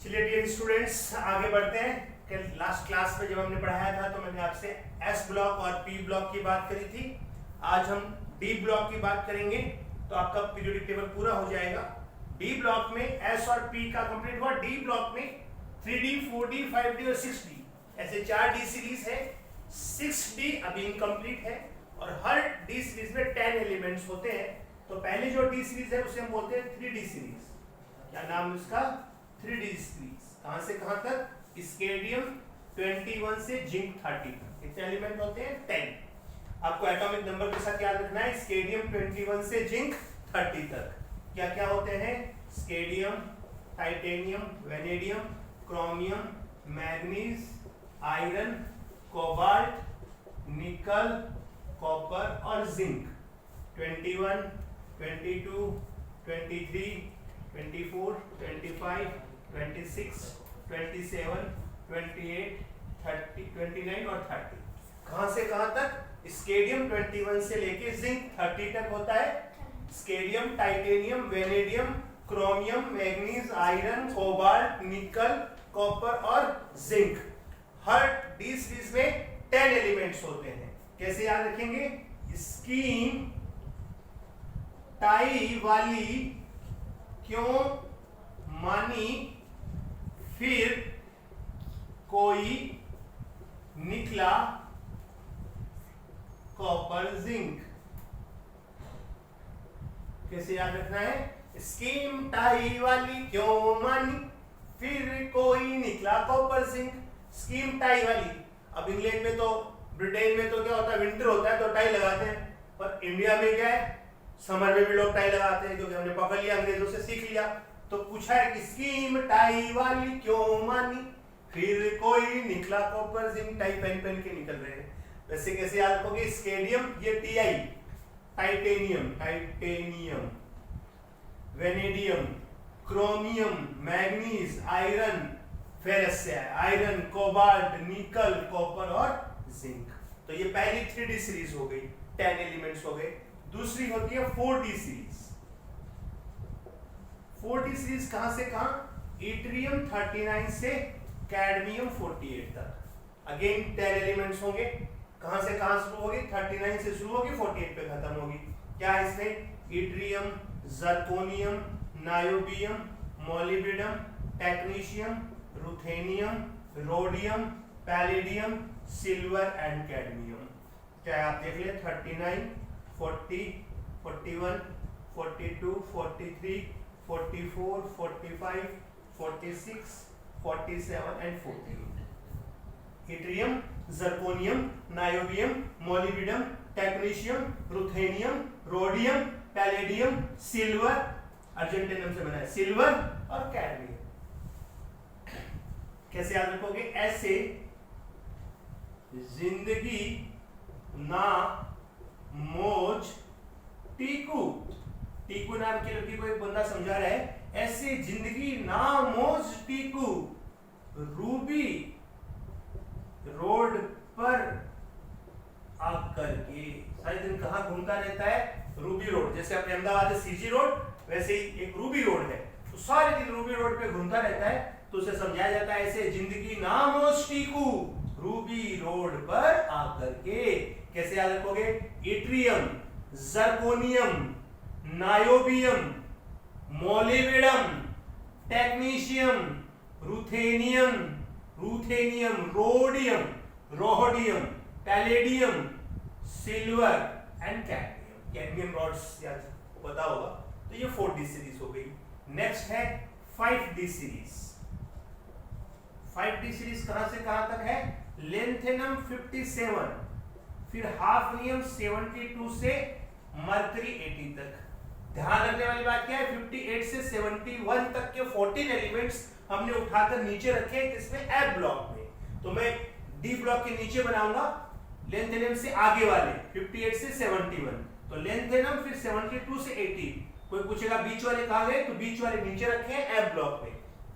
चलिए dear students आगे बढ़ते हैं। कल लास्ट क्लास में जब हमने पढ़ाया था तो मैंने आपसे एस ब्लॉक और पी ब्लॉक की बात करी थी। आज हम डी ब्लॉक की बात करेंगे तो आपका पीरियोडिक टेबल पूरा हो जाएगा। डी ब्लॉक में एस और पी का कंप्लीट हुआ। डी ब्लॉक में 3D, 4D, 5D और 6D ऐसे 4 डी सीरीज है। 6D अभी इनकम्प्लीट है और हर डी सीरीज में 10 एलिमेंट्स होते हैं। तो पहले जो डी सीरीज है उसे हम बोलते हैं 3D सीरीज। क्या नाम उसका? 3D series. कहां से कहां तक? स्केडियम 21 से जिंक 30 तक। कितने एलिमेंट होते हैं? 10। आपको एटॉमिक नंबर के साथ याद रखना है। स्केडियम 21 से जिंक 30 तक क्या क्या होते हैं? स्केडियम, titanium, vanadium, chromium, manganese, iron, cobalt, nickel, copper और जिंक। 21, 22, 23, 24, 25, 26, 27, 28, 30, 29 और 30। कहां से कहां तक? स्केडियम 21 से लेके जिंक 30 तक होता है। स्केडियम, titanium, vanadium, chromium, manganese, iron, cobalt, nickel, copper और जिंक। हर डी सीरीज में 10 एलिमेंट्स होते हैं। कैसे याद रखेंगे? स्कीम टाई वाली क्यों मानी, फिर कोई निकला कॉपर जिंक। कैसे याद रखना है? स्कीम टाई वाली क्यों मानी, फिर कोई निकला कॉपर जिंक। स्कीम टाई वाली, अब इंग्लैंड में तो, ब्रिटेन में तो क्या होता है, विंटर होता है तो टाई लगाते हैं, पर इंडिया में क्या है, समर में भी लोग टाई लगाते हैं क्योंकि हमने पकड़ लिया, अंग्रेजों से सीख लिया। तो पूछा है कि स्कीम टाई वाली क्यों मानी, फिर कोई निकला कॉपर जिंक। टाई पहन पहन के निकल रहे हैं। वैसे कैसे याद रखोगे? स्केडियम ये TI, titanium, titanium, vanadium, chromium, manganese, iron, ferrous से आयरन, कोबाल्ट, निकल, कॉपर और जिंक। तो ये पहली 3D सीरीज हो गई, 10 एलिमेंट्स हो गए। दूसरी होती है 4D सीरीज। 4D सीरीज कहां से कहां? इट्रियम 39 से कैडमियम 48 तक। अगेन 10 एलिमेंट्स होंगे। कहां से कहां शुरू होगी? 39 से शुरू होगी, 48 पे खत्म होगी। क्या है इसमें? Yttrium, zirconium, niobium, molybdenum, technetium, ruthenium, rhodium, palladium, silver and cadmium. क्या आप देख ले? 39, 40, 41, 42, 43, 44, 45, 46, 47 and 48। Yttrium, zirconium, niobium, molybdenum, technetium, ruthenium, rhodium, palladium, silver, argentum से बना है, सिल्वर और कैडमियम। कैसे याद रखोगे? ऐसे जिंदगी ना मौज टीकू। टीकू नाम की लड़की को एक बंदा समझा रहा है, ऐसे जिंदगी ना मौज टीकू, रूबी रोड पर आकर के। सारे दिन कहां घूमता रहता है? Ruby road. जैसे अपने अहमदाबाद सीजी रोड, वैसे ही एक रूबी रोड है, तो सारे दिन रूबी रोड पे घूमता रहता है। तो उसे समझाया जाता है, ऐसे जिंदगी ना मौज टीकू, रूबी रोड पर आकर के। कैसे याद रखोगे? Yttrium, zirconium, niobium, molybdenum, technetium, ruthenium, rhodium, rhodium, palladium, silver and cadmium. Cadmium rods याद पता होगा। तो ये 4D सीरीज हो गई। नेक्स्ट है 5D सीरीज। 5D सीरीज कहां से कहां तक है? लेंथेनम 57, फिर हाफनियम 72 से मर्करी 80 तक। ध्यान रखने वाली बात क्या है? 58 से 71 तक के 14 एलिमेंट्स हमने उठाकर नीचे रखे किसमें? एफ ब्लॉक में। तो मैं डी ब्लॉक के नीचे बनाऊंगा लेंथेनम से आगे वाले 58 से 71। तो लेंथेनम, फिर 72 से 80। कोई पूछेगा बीच वाले कहां गए? तो बीच वाले नीचे रखे हैं एफ ब्लॉक में।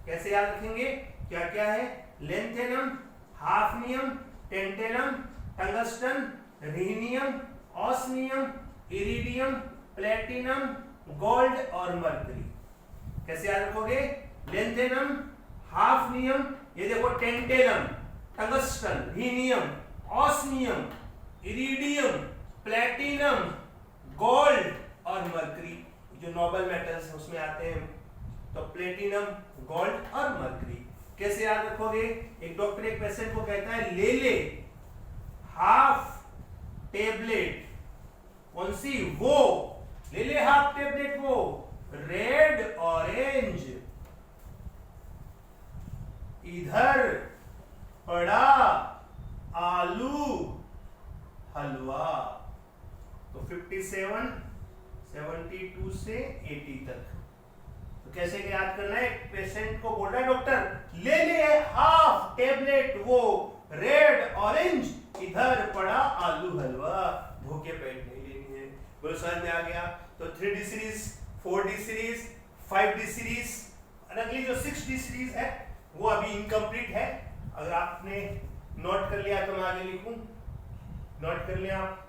कैसे याद रखेंगे? क्या क्या है? Lanthanum, hafnium, tantalum, tungsten, rhenium, osmium, iridium, platinum, gold और मर्करी। कैसे याद रखोगे? लेंथेनम, हाफनियम, ये देखो tantalum, tungsten, rhenium, osmium, iridium, platinum, gold और मरकरी, जो नोबल मेटल्स उसमें आते हैं। तो प्लेटिनम, गोल्ड और मरकरी कैसे याद रखोगे? एक डॉक्टर एक पेशेंट को कहता है ले ले हाफ टेबलेट, कौन सी? वो ले ले हाफ टेबलेट, वो रेड ऑरेंज, इधर पड़ा आलू हलवा। तो 57, 72 से 80 तक। तो कैसे याद करना है? पेशेंट को बोल रहा है डॉक्टर ले ले हाफ टेबलेट, वो रेड ऑरेंज, इधर पड़ा आलू हलवा, भूखे पेट नहीं लेनी है। बोलो समझ में आ गया? तो 3D series, 4D series, 5D series, और अगली जो 6D सीरीज है वो अभी इनकम्प्लीट है। अगर आपने नोट कर लिया तो मैं आगे लिखूं, नोट कर लिया आप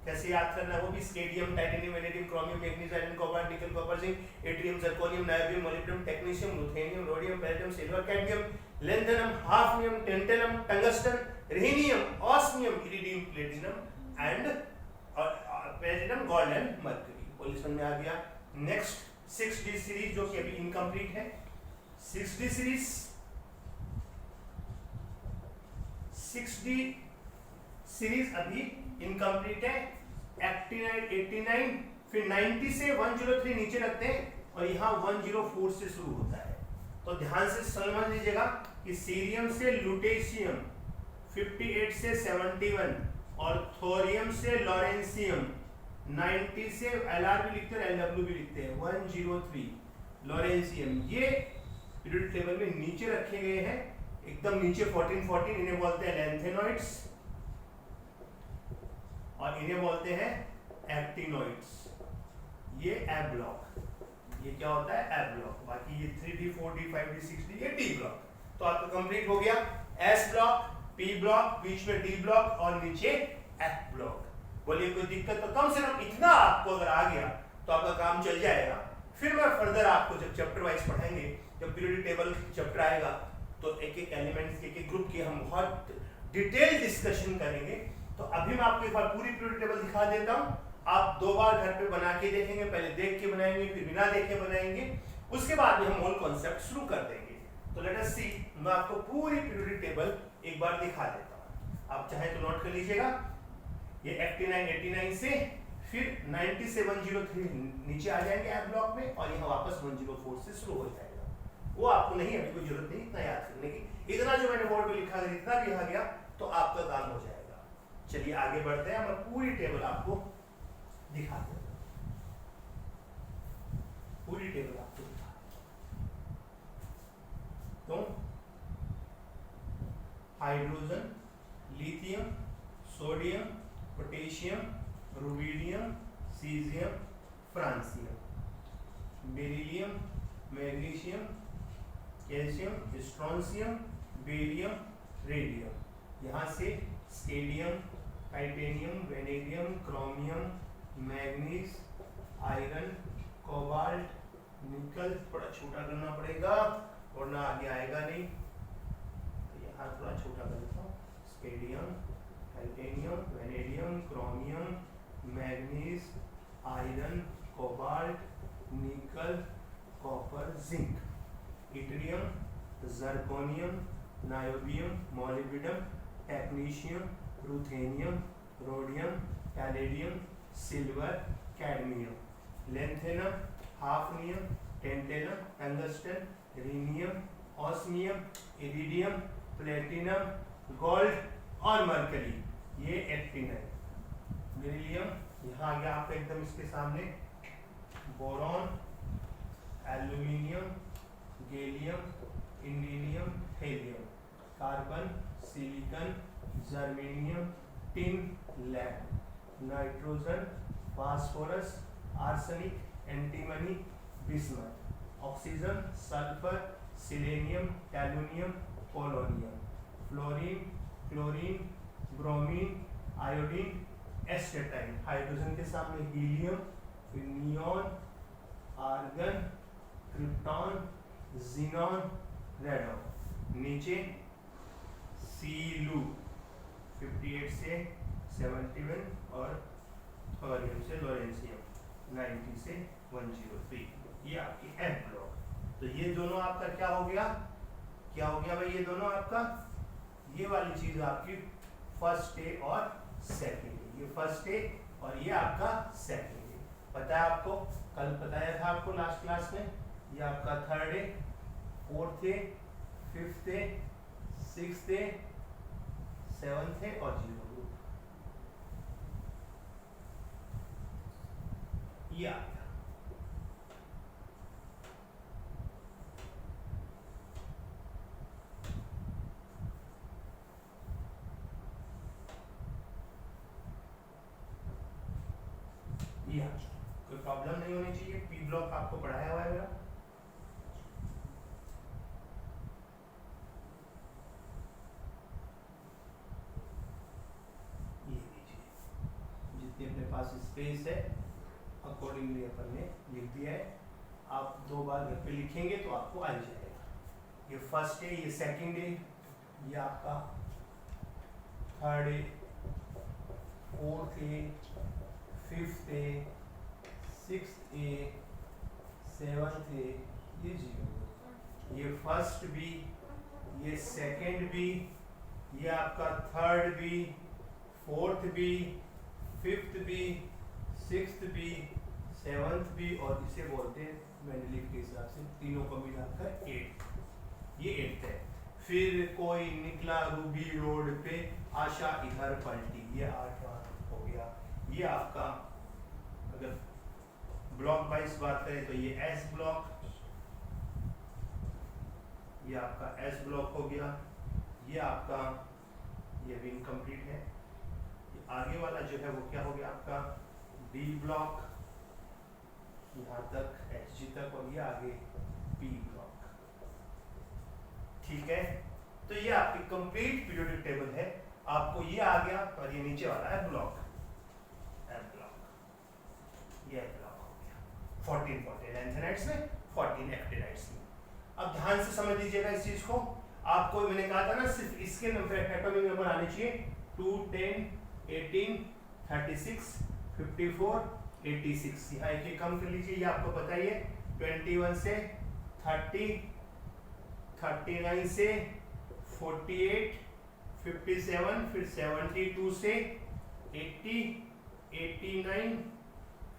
कैसे याद करना है वो भी। Scandium, titanium, vanadium, chromium, manganese, iron, copper, nickel, copper, zinc, yttrium, zirconium, niobium, molybdenum, technetium, ruthenium, rhodium, palladium, silver, cadmium, lanthanum, hafnium, tantalum, tungsten, rhenium, osmium, iridium, platinum and platinum, gold and mercury. Position में आ गया। Next 6D series जो कि अभी incomplete है। 6D series, 6D series अभी incomplete है। 89, 89, फिर 90 से 103 नीचे रखते हैं और यहाँ 104 से शुरू होता है। तो ध्यान से समझ लीजिएगा कि सीरियम से लुटेशियम 58 से 71 और थोरियम से लॉरेंसियम 90 से LR भी लिखते हैं, LW भी लिखते हैं, 103 लॉरेंसियम। ये पीरियोडिक टेबल में नीचे रखे गए हैं, एकदम नीचे 14, इन्हें बोलते हैं लैंथेनॉइड्स और इन्हें बोलते हैं एक्टिनॉइड्स। ये ए ब्लॉक, ये क्या होता है? ए ब्लॉक। बाकी ये 3D, 4D, 5D, 6D, ये डी ब्लॉक। तो आपका कंप्लीट हो गया। एस ब्लॉक, पी ब्लॉक, बीच में डी ब्लॉक और नीचे एफ ब्लॉक। बोलिए कोई दिक्कत? तो कम से कम इतना आपको अगर आ गया तो आपका काम चल जाएगा। फिर मैं फर्दर आपको जब चैप्टर वाइज पढ़ाएंगे, जब पीरियोडिक टेबल चैप्टर आएगा तो एक एक एलिमेंट्स, एक एक ग्रुप की हम बहुत डिटेल डिस्कशन करेंगे। तो अभी मैं आपको एक बार पूरी पीरियोडिक टेबल दिखा देता हूँ। आप 2 बार घर पे बना के देखेंगे, पहले देख के बनाएंगे, फिर बिना देखे बनाएंगे, उसके बाद में हम मूल कॉन्सेप्ट शुरू कर देंगे। तो लेट अस सी, मैं आपको पूरी पीरियोडिक टेबल एक बार दिखा देता हूँ। आप चाहे तो नोट कर लीजिएगा। ये 89, 89 से फिर 90 से 103 नीचे आ जाएंगे एफ ब्लॉक में और यहाँ वापस 104 से शुरू हो जाएगा। वो आपको नहीं, अभी कोई जरूरत नहीं इतना याद करने की। इतना जो मैंने बोर्ड पे लिखा है इतना भी आ गया तो आपका काम हो जाएगा। चलिए आगे बढ़ते हैं। मैं पूरी टेबल आपको दिखा देता हूं, पूरी टेबल आपको दिखा। तो hydrogen, lithium, sodium, potassium, rubidium, caesium, francium, beryllium, magnesium, calcium, strontium, barium, radium. यहाँ से scandium, titanium, vanadium, chromium, manganese, iron, cobalt, nickel. थोड़ा छोटा करना पड़ेगा वरना आगे आएगा नहीं, तो यहाँ थोड़ा छोटा कर देता हूँ। Scandium, titanium, vanadium, chromium, manganese, iron, cobalt, nickel, copper, zinc, yttrium, zirconium, niobium, molybdenum, technetium, ruthenium, rhodium, palladium, silver, cadmium, lanthanum, hafnium, tantalum, tungsten, rhenium, osmium, iridium, platinum, gold और मरकरी। ये एक्टिन है। बेरिलियम यहाँ आ गया आपका एकदम इसके सामने, boron, aluminium, gallium, indium, thallium, carbon, silicon, germanium, tin, lead, nitrogen, phosphorus, arsenic, antimony, bismuth, oxygen, sulphur, selenium, tellurium, polonium, fluorine, chlorine, bromine, iodine, astatine. Hydrogen के सामने हीलियम, फिर neon, argon, krypton, xenon, radon. नीचे सीलू 58 से 71 और thorium से lawrencium 90 से 103, ये आपकी एफ ब्लॉक। तो ये दोनों आपका क्या हो गया भाई, ये दोनों आपका, ये वाली चीज आपकी फर्स्ट डे और सेकंड डे, ये फर्स्ट डे और ये आपका सेकंड डे। पता है आपको, कल बताया था आपको लास्ट क्लास में, ये आपका third day, fourth day, fifth day, sixth day, seventh day और जीरो ग्रुप, ये आ गया। ये कोई प्रॉब्लम नहीं होनी चाहिए। पी ब्लॉक आपको पढ़ाया हुआ है मेरा, ये लीजिए, जितनी अपने पास स्पेस है अकॉर्डिंगली अपन ने लिख दिया है। आप 2 बार घर पे लिखेंगे तो आपको आ जाएगा। ये फर्स्ट डे, ये सेकंड डे, ये आपका third day, fourth day, fifth day, sixth day, seventh day, ये जीरो, ये फर्स्ट भी, ये सेकंड भी, ये आपका थर्ड भी, फोर्थ भी, फिफ्थ भी, सिक्स्थ भी, सेवंथ भी, और इसे बोलते हैं मैंने लिख के हिसाब से तीनों को मिलाकर 8, ये 8 है। फिर कोई निकला रूबी रोड पे, आशा इधर पलटी, ये 8वां हो गया। ये आपका अगर ब्लॉक वाइज बात करें तो ये एस ब्लॉक, ये आपका एस ब्लॉक हो गया। ये आपका, ये भी इनकम्प्लीट है। ये आगे वाला जो है वो क्या हो गया आपका बी ब्लॉक, यहाँ तक एच जी तक, और ये आगे पी ब्लॉक, ठीक है। तो ये आपकी कंप्लीट पीरियोडिक टेबल है। आपको ये आ गया और ये नीचे वाला है ब्लॉक, एम ब्लॉक, ये ब्लॉक हो गया। 14 लैंथेनाइड्स में, 14 एक्टिनाइड्स में। अब ध्यान से समझ लीजिएगा इस चीज को। आपको मैंने कहा था ना सिर्फ इसके एटॉमिक नंबर आने चाहिए 2, 10, 18, 36, 54, 86। यहाँ एक कम कर लीजिए, ये आपको पता ही है। 21 से 30, 39 से 48, 57, फिर 72 से 80, 89,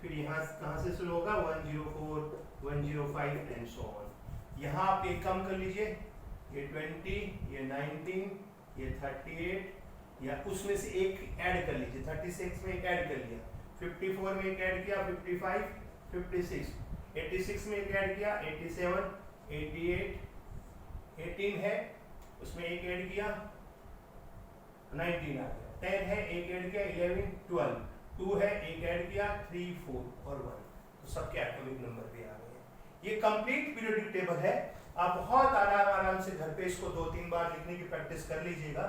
फिर यहाँ कहाँ से शुरू होगा 104, 105 एंड सो ऑन। यहाँ आप एक कम कर लीजिए, ये 20, ये 19, ये 38, या उसमें से एक ऐड कर लीजिए। 36 में एक ऐड कर लिया, 54 में एक ऐड किया, 55, 56, 86 में एक ऐड किया, 87, 88, 18 है उसमें एक ऐड किया, 19 आ गया, 10 है एक ऐड किया, 11, 12, 2 है एक ऐड किया, 3, 4 और 1। तो सबके एटॉमिक नंबर भी आ गए। ये कंप्लीट पीरियोडिक टेबल है। आप बहुत आराम से घर पे इसको 2-3 बार लिखने की प्रैक्टिस कर लीजिएगा।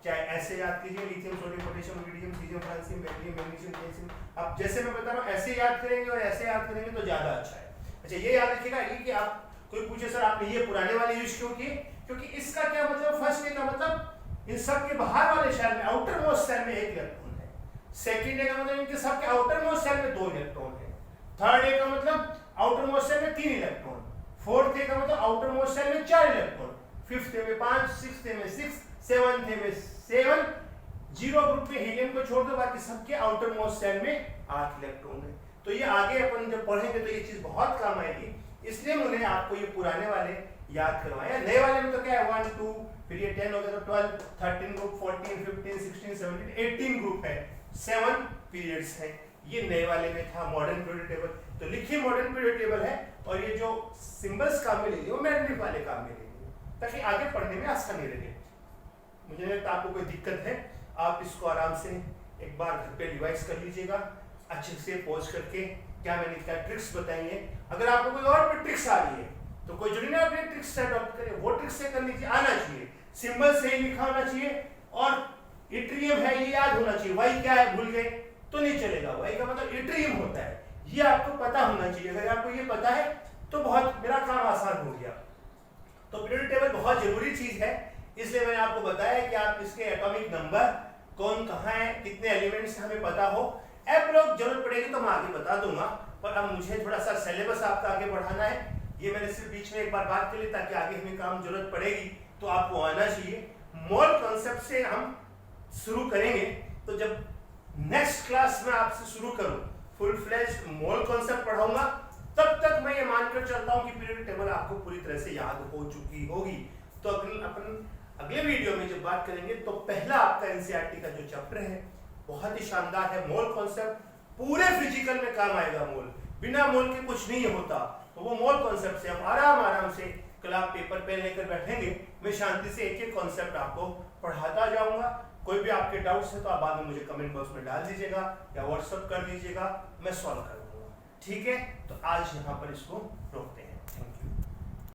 चाहे ऐसे याद कीजिए, lithium, sodium, potassium, rubidium, caesium, francium, beryllium, magnesium, calcium. आप जैसे मैं बता रहा हूँ ऐसे याद करेंगे और ऐसे याद करेंगे तो ज्यादा अच्छा है। अच्छा ये याद रखिएगा कि आप कोई पूछे सर आपने ये पुराने वाले यूज क्यों किए, क्योंकि इसका क्या मतलब, फर्स्ट डे का मतलब इन सब के बाहर वाले शेल में, आउटर मोस्ट शेल में 1 इलेक्ट्रॉन है। सेकंड डे का मतलब इनके सबके आउटर मोस्ट शेल में 2 इलेक्ट्रॉन है। थर्ड डे का मतलब आउटर मोस्ट शेल में 3 इलेक्ट्रॉन। फोर्थ डे का मतलब आउटर मोस्ट शेल में 4 इलेक्ट्रॉन। फिफ्थ डे में 5, सिक्स्थ डे में 6, सेवंथ डे में 7। जीरो ग्रुप में हीलियम को छोड़ दो, बाकी सबके आउटर मोस्ट शेल में 8 इलेक्ट्रॉन है। तो ये आगे अपन जब पढ़ेंगे तो ये चीज बहुत काम आएगी, इसलिए मैंने आपको ये पुराने वाले याद करवाया। नए वाले में तो क्या है 1, 2, फिर ये 10 हो गया तो 12, 13 ग्रुप, 14, 15, 16, 17, 18 ग्रुप है, 7 पीरियड्स है। ये नए वाले में था मॉडर्न पीरियड टेबल। तो लिखिए मॉडर्न पीरियड टेबल है, और ये जो सिंबल्स काम में ले वो मैग्नेटिक वाले काम में ले ताकि आगे पढ़ने में आसानी रहे। मुझे लगता है आपको कोई दिक्कत है, आप इसको आराम से एक बार घर पे रिवाइज कर लीजिएगा अच्छे से पॉज करके। क्या मैंने क्या ट्रिक्स बताई है, अगर आपको कोई और भी ट्रिक्स आ रही है तो कोई जरूरी नहीं अपने ट्रिक्स से अडॉप्ट करें, वो ट्रिक्स से कर लीजिए, आना चाहिए। सिंबल से ही लिखा होना चाहिए, और इट्रियम है ये याद होना चाहिए। वाई क्या है भूल गए तो नहीं चलेगा, वाई का मतलब इट्रियम होता है, ये आपको पता होना चाहिए। अगर आपको ये पता है तो बहुत मेरा काम आसान हो गया। तो पीरियोडिक टेबल बहुत जरूरी चीज है, इसलिए मैंने आपको बताया कि आप इसके एटॉमिक नंबर कौन कहाँ है, कितने एलिमेंट्स हमें पता हो। एफ ब्लॉक जरूरत पड़ेगी तो मैं आगे बता दूंगा, पर अब मुझे थोड़ा सा सिलेबस आपका आगे बढ़ाना है। ये मैंने सिर्फ बीच में एक बार बात कर ली ताकि आगे हमें काम जरूरत पड़ेगी तो आपको आना चाहिए। मोल कॉन्सेप्ट से हम शुरू करेंगे, तो जब नेक्स्ट क्लास में आपसे शुरू करूं फुल फ्लेज्ड मोल कॉन्सेप्ट पढ़ाऊंगा, तब तक मैं ये मानकर चलता हूं कि पीरियोडिक टेबल आपको पूरी तरह से याद हो चुकी होगी। तो अपन अगले वीडियो में जब बात करेंगे तो पहला आपका एनसीईआरटी का जो चैप्टर है बहुत ही शानदार है, मोल कॉन्सेप्ट। पूरे फिजिकल में काम आएगा मोल, बिना मोल के कुछ नहीं होता। तो वो मोल कॉन्सेप्ट से हम आराम से कल आप पेपर पे लेकर बैठेंगे, मैं शांति से एक एक कॉन्सेप्ट आपको पढ़ाता जाऊंगा। कोई भी आपके डाउट्स है तो आप बाद में मुझे कमेंट बॉक्स में डाल दीजिएगा या व्हाट्सएप कर दीजिएगा, मैं सॉल्व कर दूंगा। ठीक है, तो आज यहाँ पर इसको रोकते हैं।